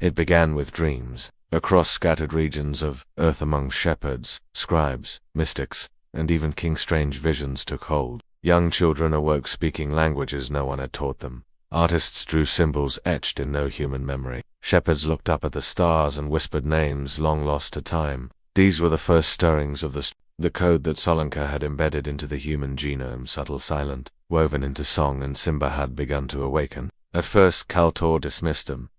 It began with dreams. Across scattered regions of Earth among shepherds, scribes, mystics, and even kings strange visions took hold. Young children awoke speaking languages no one had taught them. Artists drew symbols etched in no human memory. Shepherds looked up at the stars and whispered names long lost to time. These were the first stirrings of the code that Solanka had embedded into the human genome, subtle, silent, woven into song, and Simba had begun to awaken. At first Kaltor dismissed them.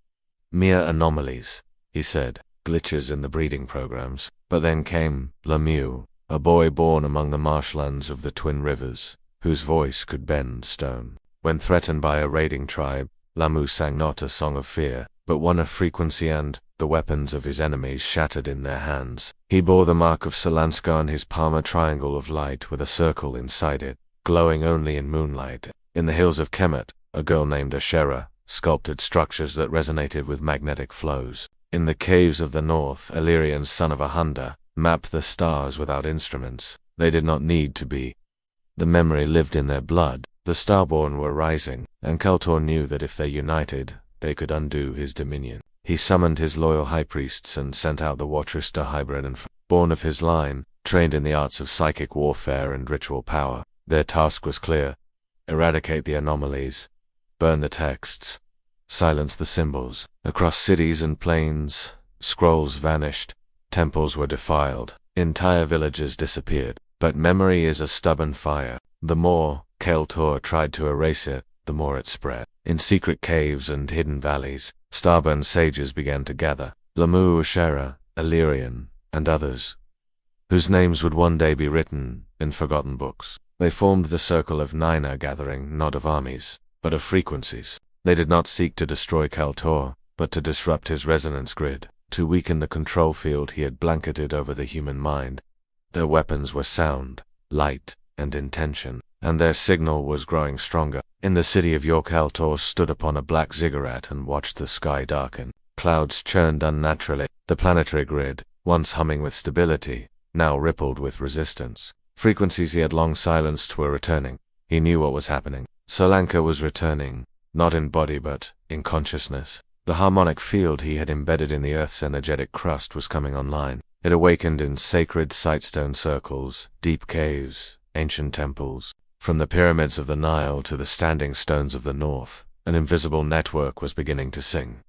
Mere anomalies, he said, glitches in the breeding programs. But then came Lemieux, a boy born among the marshlands of the Twin Rivers, whose voice could bend stone. When threatened by a raiding tribe, Lemieux sang not a song of fear, but one of frequency, and the weapons of his enemies shattered in their hands. He bore the mark of Solanka on his palm, a triangle of light with a circle inside it, glowing only in moonlight. In the hills of Kemet, a girl named Ashera sculpted structures that resonated with magnetic flows. In the caves of the north, Illyrian, son of Ahunda, mapped the stars without instruments. They did not need to be. The memory lived in their blood. The Starborn were rising, and Kaltor knew that if they united, they could undo his dominion. He summoned his loyal high priests and sent out the Watrister hybrid and born of his line, trained in the arts of psychic warfare and ritual power. Their task was clear: eradicate the anomalies, burn the texts, silence the symbols. Across cities and plains, scrolls vanished, temples were defiled, entire villages disappeared. But memory is a stubborn fire. The more Kaltor tried to erase it, the more it spread. In secret caves and hidden valleys, Starburn sages began to gather. Lemieux, Ashera, Illyrian, and others, whose names would one day be written in forgotten books. They formed the Circle of Nine, a gathering not of armies, but of frequencies. They did not seek to destroy Kaltor, but to disrupt his resonance grid, to weaken the control field he had blanketed over the human mind. Their weapons were sound, light, and intention, and their signal was growing stronger. In the city of York, Kaltor stood upon a black ziggurat and watched the sky darken. Clouds churned unnaturally. The planetary grid, once humming with stability, now rippled with resistance. Frequencies he had long silenced were returning. He knew what was happening. Solanka was returning, not in body but in consciousness. The harmonic field he had embedded in the Earth's energetic crust was coming online. It awakened in sacred sightstone circles, deep caves, ancient temples. From the pyramids of the Nile to the standing stones of the north, an invisible network was beginning to sing.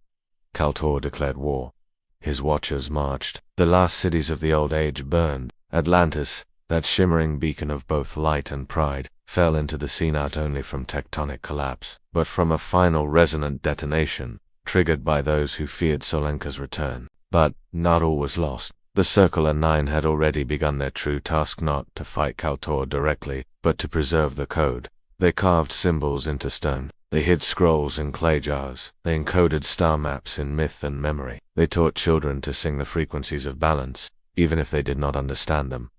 Kaltor declared war. His watchers marched. The last cities of the old age burned. Atlantis, that shimmering beacon of both light and pride, fell into the sea not only from tectonic collapse, but from a final resonant detonation, triggered by those who feared Solanka's return. But not all was lost. The Circle of Nine had already begun their true task, not to fight Kaltor directly, but to preserve the code. They carved symbols into stone. They hid scrolls in clay jars. They encoded star maps in myth and memory. They taught children to sing the frequencies of balance, even if they did not understand them.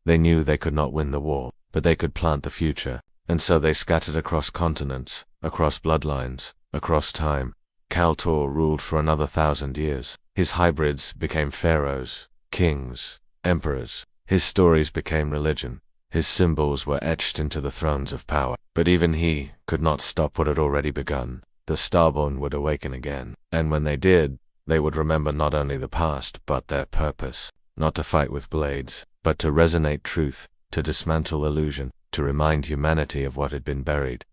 They knew they could not win the war, but they could plant the future, and so they scattered across continents, across bloodlines, across time. Kaltor ruled for another 1,000 years. His hybrids became pharaohs, kings, emperors. His stories became religion. His symbols were etched into the thrones of power. But even he could not stop what had already begun. The Starborn would awaken again. And when they did, they would remember not only the past, but their purpose. Not to fight with blades, but to resonate truth, to dismantle illusion, to remind humanity of what had been buried.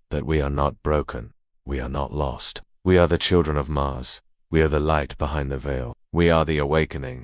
That we are not broken. We are not lost. We are the children of Mars. We are the light behind the veil. We are the awakening.